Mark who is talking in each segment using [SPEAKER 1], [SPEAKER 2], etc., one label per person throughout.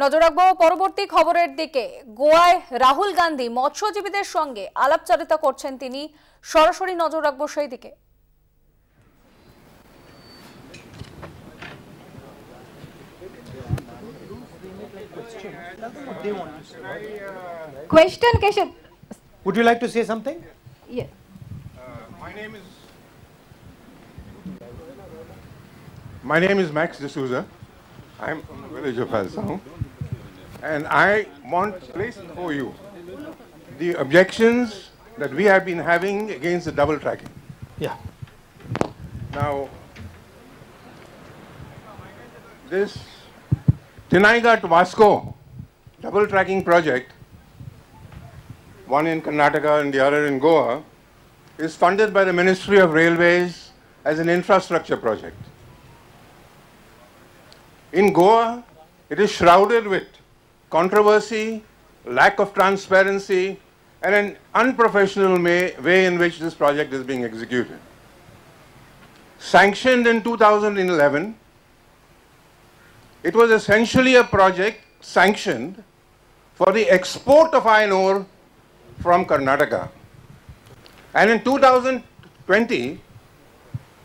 [SPEAKER 1] নজর রাখবো পরবর্তী খবরের দিকে। গোয়ায় রাহুল গান্ধী মৎস্যজীবীদের সঙ্গে আলাপচারিতা করছেন তিনি, সরাসরি নজর রাখবো সেই দিকে।
[SPEAKER 2] Question, Keshav.
[SPEAKER 3] Would you like to say something?
[SPEAKER 2] Yes.
[SPEAKER 4] My name is Max D'Souza. I'm from the village of Alsong, and I want to place before you the objections that we have been having against the double tracking.
[SPEAKER 3] Yeah.
[SPEAKER 4] Now, this Tinaiga to Vasco double tracking project, one in Karnataka and the other in Goa, is funded by the Ministry of Railways as an infrastructure project. In Goa, it is shrouded with controversy, lack of transparency, and an unprofessional way in which this project is being executed. Sanctioned in 2011, it was essentially a project sanctioned for the export of iron ore from Karnataka. And in 2020,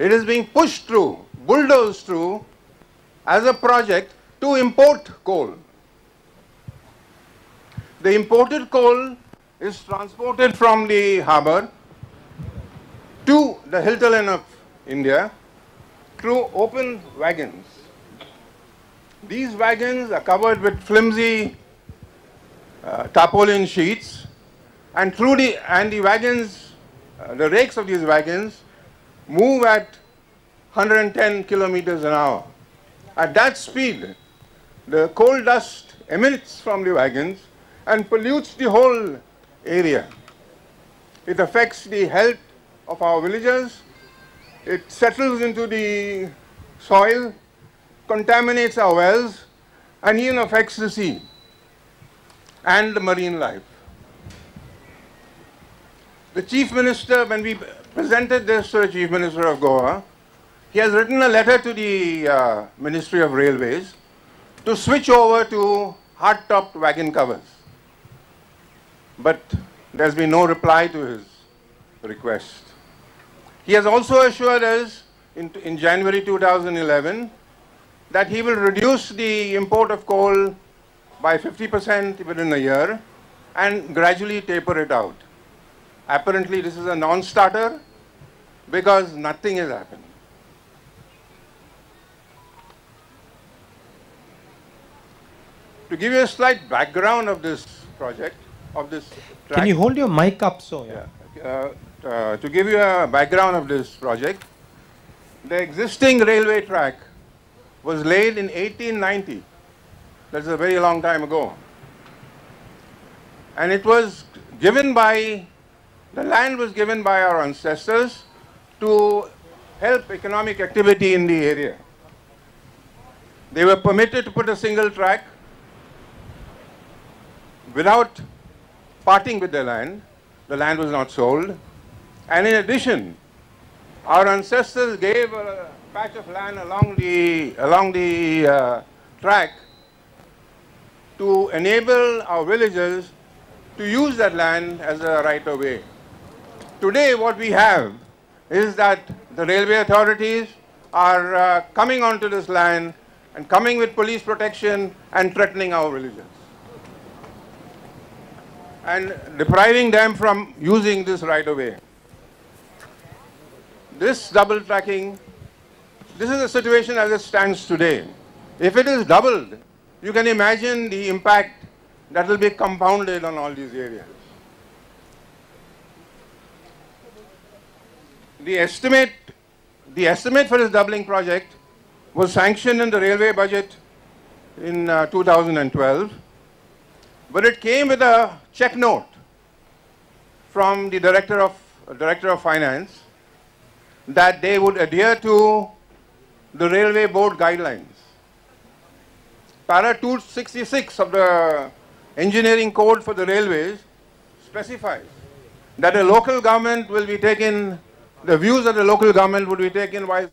[SPEAKER 4] it is being pushed through, bulldozed through, as a project to import coal. The imported coal is transported from the harbour to the hinterland of India through open wagons. These wagons are covered with flimsy tarpaulin sheets, and the wagons, the rakes of these wagons move at 110 kilometers an hour. At that speed, the coal dust emits from the wagons and pollutes the whole area. It affects the health of our villagers, it settles into the soil, contaminates our wells, and even affects the sea and the marine life. The Chief Minister, when we presented this to the Chief Minister of Goa, he has written a letter to the Ministry of Railways to switch over to hard-topped wagon covers. But there's been no reply to his request. He has also assured us in January 2011 that he will reduce the import of coal by 50% within a year and gradually taper it out. Apparently, this is a non-starter because nothing has happened. To give you a slight background of this project, of this track.
[SPEAKER 3] Can you hold your mic up so?
[SPEAKER 4] To give you a background of this project, the existing railway track was laid in 1890. That's a very long time ago. And it was given by, the land was given by our ancestors to help economic activity in the area. They were permitted to put a single track without parting with their land. The land was not sold. And in addition, our ancestors gave a patch of land along the track to enable our villagers to use that land as a right of way. Today what we have is that the railway authorities are coming onto this land and coming with police protection and threatening our villagers and depriving them from using this right of way. This double tracking, this is the situation as it stands today. If it is doubled, you can imagine the impact that will be compounded on all these areas. The estimate for this doubling project was sanctioned in the railway budget in 2012, but it came with a check note from the Director of Finance that they would adhere to the Railway Board guidelines. Para 266 of the Engineering Code for the Railways specifies that the local government will be taken, the views of the local government would be taken while